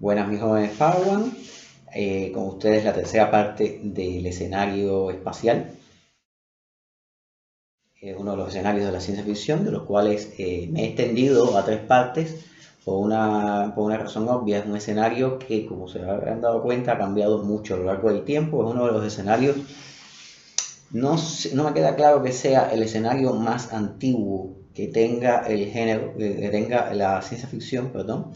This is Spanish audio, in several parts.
Buenas, mis jóvenes Padawan. Con ustedes la tercera parte del escenario espacial. Es uno de los escenarios de la ciencia ficción, de los cuales me he extendido a tres partes por una razón obvia. Es un escenario que, como se habrán dado cuenta, ha cambiado mucho a lo largo del tiempo. Es uno de los escenarios, no me queda claro que sea el escenario más antiguo que tenga el género, que tenga la ciencia ficción, perdón,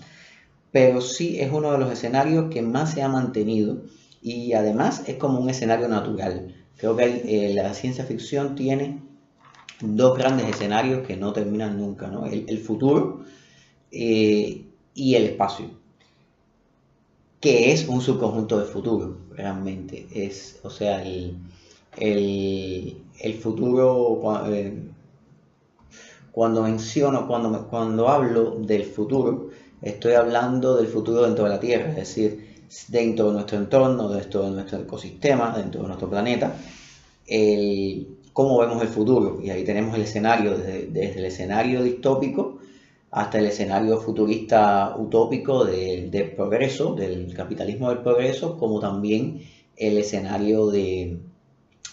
pero sí es uno de los escenarios que más se ha mantenido y además es como un escenario natural. Creo que la ciencia ficción tiene dos grandes escenarios que no terminan nunca, ¿no? El futuro y el espacio, que es un subconjunto de futuro, realmente. O sea, el futuro, cuando hablo del futuro, estoy hablando del futuro dentro de la Tierra, es decir, dentro de nuestro entorno, dentro de nuestro ecosistema, dentro de nuestro planeta, cómo vemos el futuro. Y ahí tenemos el escenario, desde el escenario distópico hasta el escenario futurista utópico del progreso, del capitalismo del progreso, como también el escenario de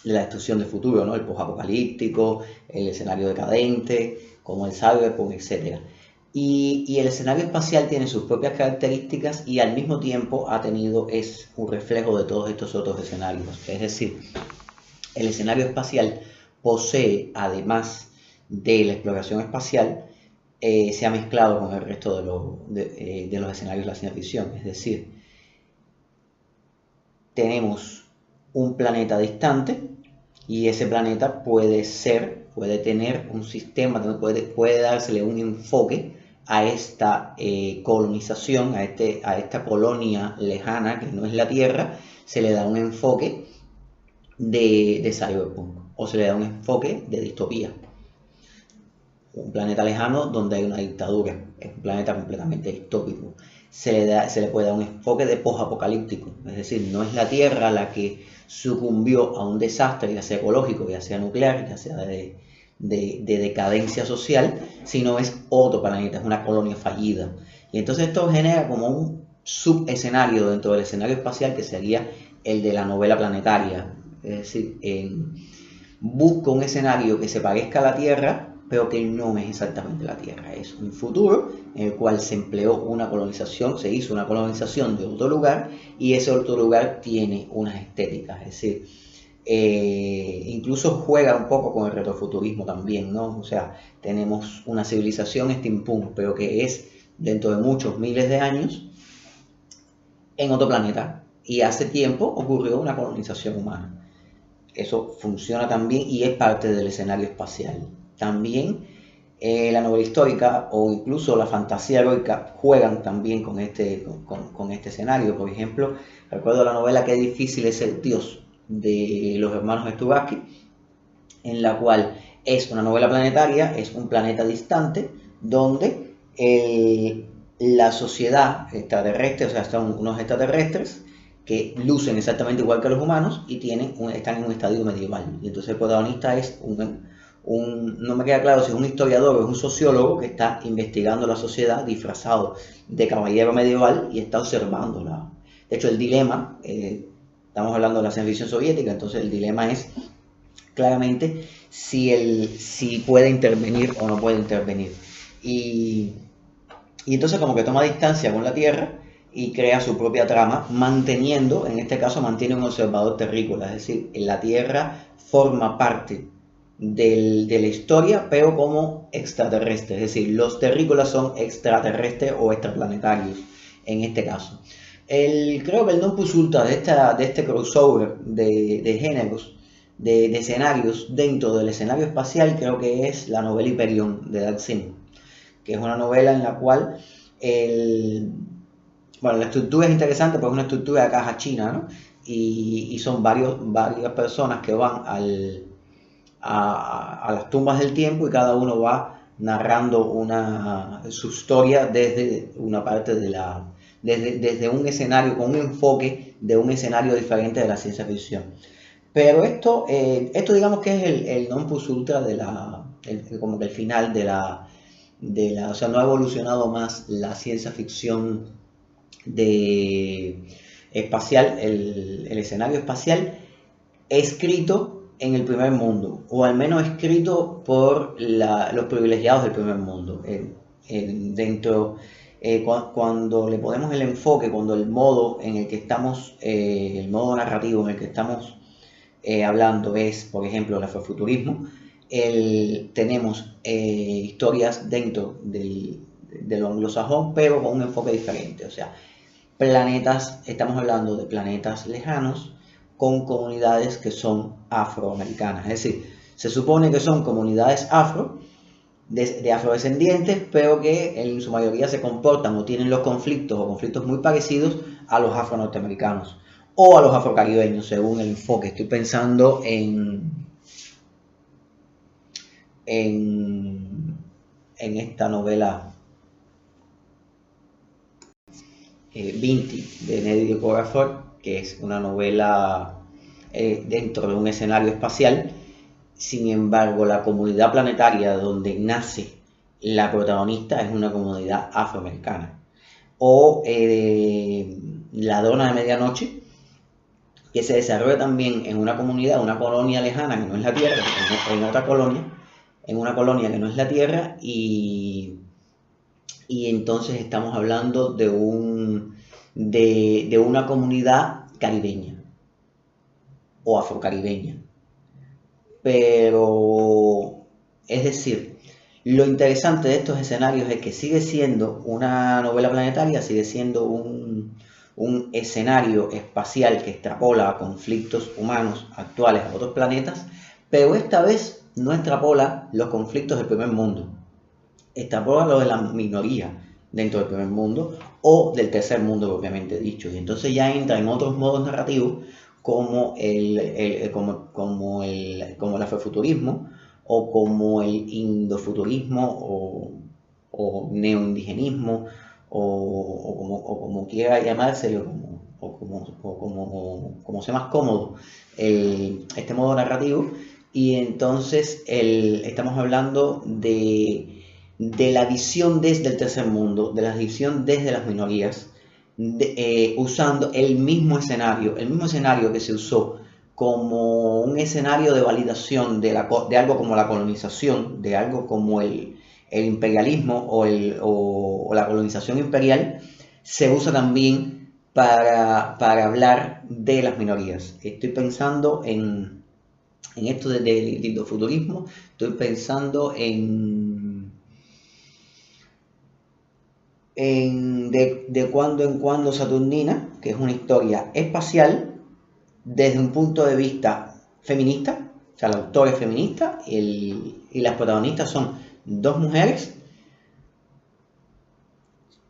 la destrucción del futuro, ¿no? El posapocalíptico, el escenario decadente, como el cyberpunk, etc. Y el escenario espacial tiene sus propias características y al mismo tiempo es un reflejo de todos estos otros escenarios. Es decir, el escenario espacial posee, además de la exploración espacial, se ha mezclado con el resto de los escenarios de la ciencia ficción. Es decir, tenemos un planeta distante y ese planeta puede tener un sistema, puede dársele un enfoque a esta colonización, a esta colonia lejana que no es la Tierra, se le da un enfoque de cyberpunk o se le da un enfoque de distopía. Un planeta lejano donde hay una dictadura, es un planeta completamente distópico. Se le puede dar un enfoque de posapocalíptico, es decir, no es la Tierra la que sucumbió a un desastre, ya sea ecológico, ya sea nuclear, ya sea de decadencia social, sino es otro planeta, es una colonia fallida. Y entonces esto genera como un subescenario dentro del escenario espacial que sería el de la novela planetaria. Es decir, busco un escenario que se parezca a la Tierra, pero que no es exactamente la Tierra. Es un futuro en el cual se empleó una colonización, se hizo una colonización de otro lugar y ese otro lugar tiene unas estéticas. Es decir, incluso juega un poco con el retrofuturismo también, ¿no? O sea, tenemos una civilización steampunk, pero que es dentro de muchos miles de años en otro planeta. Y hace tiempo ocurrió una colonización humana. Eso funciona también y es parte del escenario espacial. También la novela histórica o incluso la fantasía heroica juegan también con este escenario. Por ejemplo, recuerdo la novela Qué difícil es ser Dios de los hermanos Sturaski, en la cual es una novela planetaria, es un planeta distante, donde la sociedad extraterrestre, o sea, están unos extraterrestres que lucen exactamente igual que los humanos y están en un estadio medieval. Y entonces el protagonista es no me queda claro si es un historiador o es un sociólogo que está investigando la sociedad disfrazado de caballero medieval y está observándola. De hecho, el dilema, estamos hablando de la ciencia ficción soviética, entonces el dilema es claramente si puede intervenir o no puede intervenir. Y, y entonces como que toma distancia con la Tierra y crea su propia trama, en este caso mantiene un observador terrícola, es decir, la Tierra forma parte de la historia, pero como extraterrestre, es decir, los terrícolas son extraterrestres o extraplanetarios en este caso. Creo que el non plus ultra de este crossover de géneros, de escenarios dentro del escenario espacial, creo que es la novela Hyperion de Doug Simon, que es una novela en la cual bueno, la estructura es interesante porque es una estructura de caja china, ¿no? Y son varias personas que van a las tumbas del tiempo y cada uno va narrando su historia desde una parte desde un escenario con un enfoque de un escenario diferente de la ciencia ficción. Pero esto digamos que es el non plus ultra como que el final o sea, no ha evolucionado más la ciencia ficción espacial, el escenario espacial escrito en el primer mundo, o al menos escrito por los privilegiados del primer mundo. Cuando le ponemos el enfoque, cuando el modo en el que estamos, el modo narrativo en el que estamos hablando es, por ejemplo, el afrofuturismo, tenemos historias dentro de lo anglosajón, pero con un enfoque diferente. O sea, estamos hablando de planetas lejanos con comunidades que son afroamericanas. Es decir, se supone que son comunidades de afrodescendientes, pero que en su mayoría se comportan o tienen los conflictos muy parecidos a los afro-norteamericanos o a los afrocaribeños, según el enfoque. Estoy pensando en esta novela Vinti de Nnedi Okorafor, que es una novela dentro de un escenario espacial. Sin embargo, la comunidad planetaria donde nace la protagonista es una comunidad afroamericana. O La Dona de Medianoche, que se desarrolla también en una comunidad, una colonia lejana que no es la Tierra, en otra colonia, en una colonia que no es la Tierra, y entonces estamos hablando de una comunidad caribeña o afrocaribeña. Pero, es decir, lo interesante de estos escenarios es que sigue siendo una novela planetaria, sigue siendo un escenario espacial que extrapola a conflictos humanos actuales a otros planetas, pero esta vez no extrapola los conflictos del primer mundo, extrapola lo de la minoría dentro del primer mundo o del tercer mundo propiamente dicho, y entonces ya entra en otros modos narrativos como el afrofuturismo o como el indofuturismo o neoindigenismo o como quiera llamarse o como sea más cómodo este modo narrativo. Y entonces estamos hablando de la visión desde el tercer mundo, de la visión desde las minorías, usando el mismo escenario que se usó como un escenario de validación de algo como la colonización, de algo como el imperialismo o la colonización imperial, se usa también para hablar de las minorías. Estoy pensando en esto del indofuturismo, estoy pensando de cuando en cuando Saturnina, que es una historia espacial desde un punto de vista feminista. O sea, el autor es feminista y las protagonistas son dos mujeres,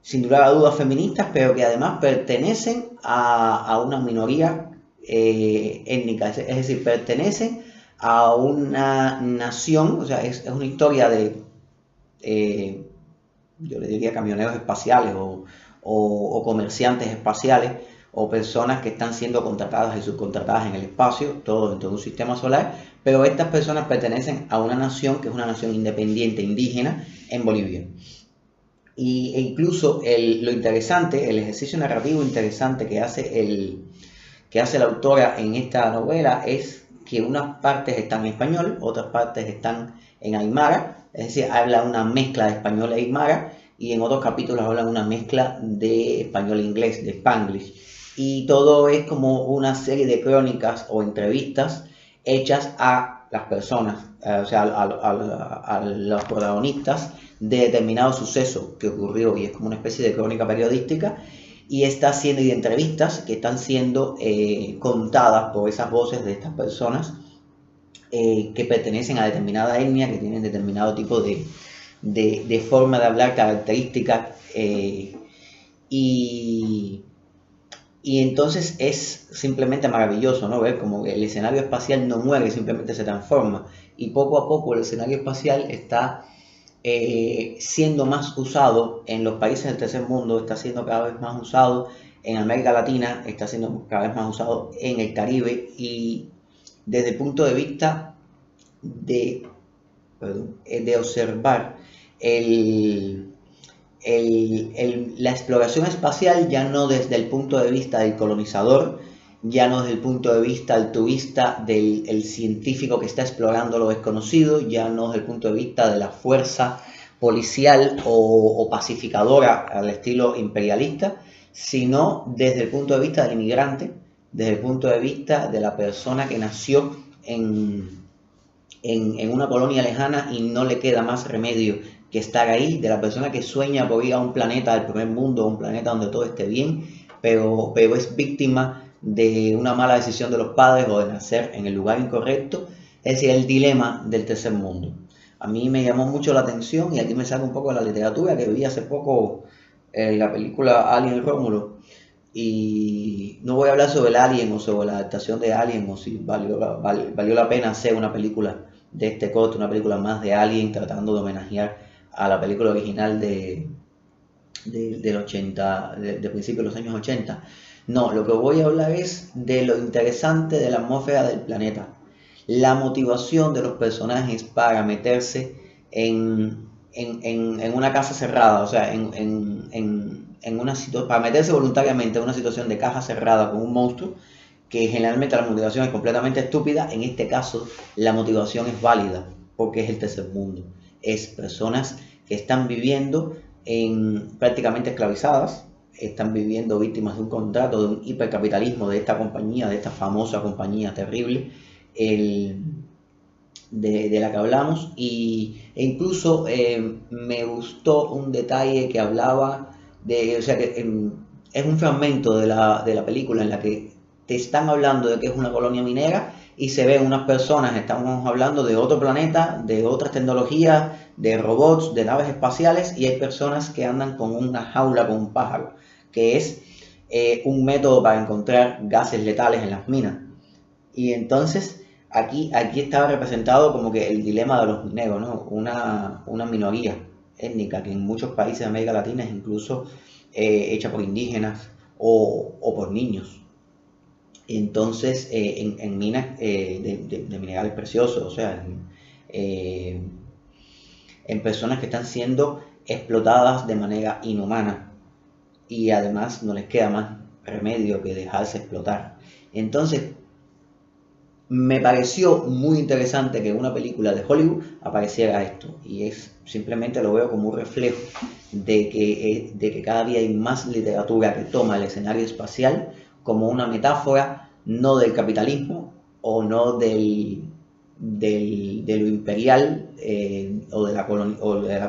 sin lugar a dudas feministas, pero que además pertenecen a una minoría étnica, es decir, pertenecen a una nación. O sea, es una historia de yo le diría camioneros espaciales o comerciantes espaciales o personas que están siendo contratadas y subcontratadas en el espacio, todo dentro de un sistema solar, pero estas personas pertenecen a una nación que es una nación independiente indígena en Bolivia. E incluso lo interesante, el ejercicio narrativo interesante que hace la autora en esta novela es que unas partes están en español, otras partes están en aymara, es decir, habla una mezcla de español e aymara, y en otros capítulos habla una mezcla de español e inglés, de Spanglish. Y todo es como una serie de crónicas o entrevistas hechas a las personas, o sea, a los protagonistas de determinado suceso que ocurrió, y es como una especie de crónica periodística, y de entrevistas que están siendo contadas por esas voces de estas personas que pertenecen a determinada etnia, que tienen determinado tipo de forma de hablar, características, y entonces es simplemente maravilloso, ¿no? Ver como el escenario espacial no muere, simplemente se transforma, y poco a poco el escenario espacial está siendo más usado en los países del tercer mundo, está siendo cada vez más usado en América Latina, está siendo cada vez más usado en el Caribe, y desde el punto de vista de, de observar la exploración espacial, ya no desde el punto de vista del colonizador, ya no desde el punto de vista altruista del científico que está explorando lo desconocido, ya no desde el punto de vista de la fuerza policial o pacificadora al estilo imperialista, sino desde el punto de vista del inmigrante, desde el punto de vista de la persona que nació en una colonia lejana y no le queda más remedio que estar ahí, de la persona que sueña por ir a un planeta del primer mundo, un planeta donde todo esté bien, pero es víctima de una mala decisión de los padres o de nacer en el lugar incorrecto. Es decir, el dilema del tercer mundo. A mí me llamó mucho la atención, y aquí me saca un poco de la literatura, que vi hace poco la película Alien Rómulo, y no voy a hablar sobre el Alien o sobre la adaptación de Alien o si valió la pena hacer una película de este corte, una película más de Alien tratando de homenajear a la película original del 80, de principios de los años 80. No, lo que voy a hablar es de lo interesante de la atmósfera del planeta, la motivación de los personajes para meterse en una casa cerrada, o sea, para meterse voluntariamente en una situación de caja cerrada con un monstruo, que generalmente la motivación es completamente estúpida. En este caso la motivación es válida porque es el tercer mundo, es personas que están viviendo prácticamente esclavizadas, están viviendo víctimas de un contrato, de un hipercapitalismo de esta compañía, de esta famosa compañía terrible, de la que hablamos, e incluso me gustó un detalle que hablaba de, o sea, que es un fragmento de la película en la que te están hablando de que es una colonia minera y se ven unas personas, estamos hablando de otro planeta, de otras tecnologías, de robots, de naves espaciales, y hay personas que andan con una jaula con un pájaro, que es un método para encontrar gases letales en las minas. Y entonces aquí estaba representado como que el dilema de los mineros, ¿no? Una minoría étnica que en muchos países de América Latina es incluso hecha por indígenas o por niños. Entonces, en minas de minerales preciosos, o sea, en personas que están siendo explotadas de manera inhumana, y además no les queda más remedio que dejarse explotar. Entonces, me pareció muy interesante que en una película de Hollywood apareciera esto, y simplemente lo veo como un reflejo de que cada día hay más literatura que toma el escenario espacial como una metáfora no del capitalismo o no de lo imperial, o de la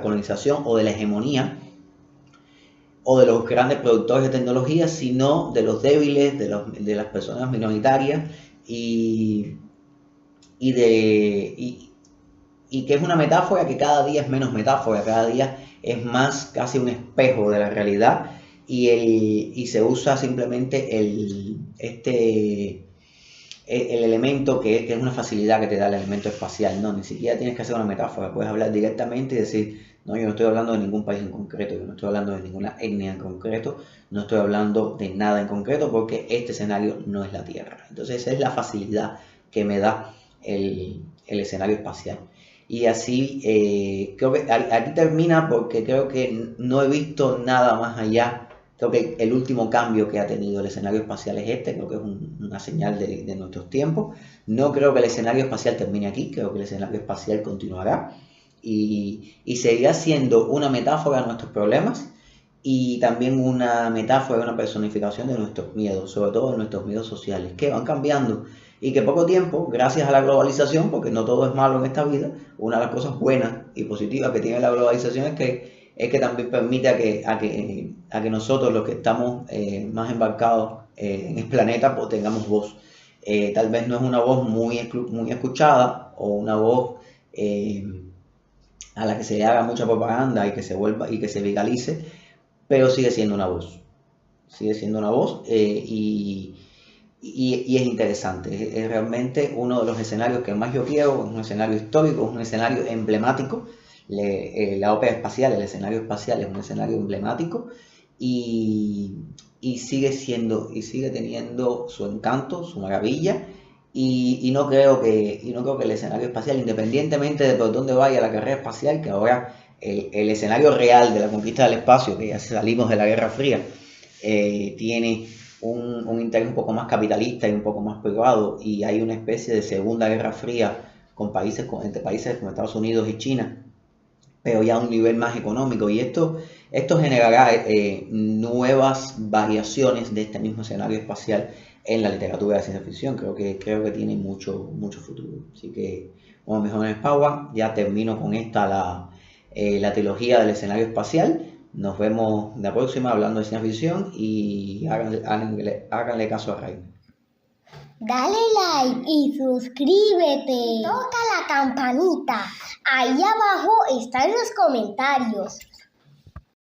colonización o de la hegemonía o de los grandes productores de tecnología, sino de los débiles, de las personas minoritarias, y que es una metáfora que cada día es menos metáfora, cada día es más casi un espejo de la realidad, y se usa simplemente el elemento que es una facilidad que te da el elemento espacial, no, ni siquiera tienes que hacer una metáfora, puedes hablar directamente y decir, no, yo no estoy hablando de ningún país en concreto, yo no estoy hablando de ninguna etnia en concreto, no estoy hablando de nada en concreto porque este escenario no es la Tierra. Entonces esa es la facilidad que me da el escenario espacial. Y así creo que aquí termina, porque creo que no he visto nada más allá. Creo que el último cambio que ha tenido el escenario espacial es este, creo que es una señal de nuestros tiempos. No creo que el escenario espacial termine aquí, creo que el escenario espacial continuará y seguirá siendo una metáfora de nuestros problemas, y también una metáfora, una personificación de nuestros miedos, sobre todo de nuestros miedos sociales, que van cambiando, y que poco tiempo, gracias a la globalización, porque no todo es malo en esta vida, una de las cosas buenas y positivas que tiene la globalización es que también permite a que nosotros, los que estamos más embarcados en el planeta, pues tengamos voz. Tal vez no es una voz muy escuchada, o una voz a la que se le haga mucha propaganda y que se viralice, pero sigue siendo una voz. Sigue siendo una voz, y es interesante. Es realmente uno de los escenarios que más yo quiero, es un escenario histórico, es un escenario emblemático. La ópera espacial, el escenario espacial es un escenario emblemático, y, y sigue teniendo su encanto, su maravilla. Y no creo que el escenario espacial, independientemente de por dónde vaya la carrera espacial, que ahora el escenario real de la conquista del espacio, que ya salimos de la Guerra Fría, tiene un interés un poco más capitalista y un poco más privado, y hay una especie de segunda Guerra Fría entre países como Estados Unidos y China, pero ya a un nivel más económico, y esto generará nuevas variaciones de este mismo escenario espacial en la literatura de ciencia ficción. Creo que tiene mucho futuro. Así que, bueno, mis jóvenes Power, ya termino con esta la trilogía del escenario espacial. Nos vemos la próxima hablando de ciencia ficción, y háganle caso a Rainer. Dale like y suscríbete. Toca la campanita. Ahí abajo están los comentarios.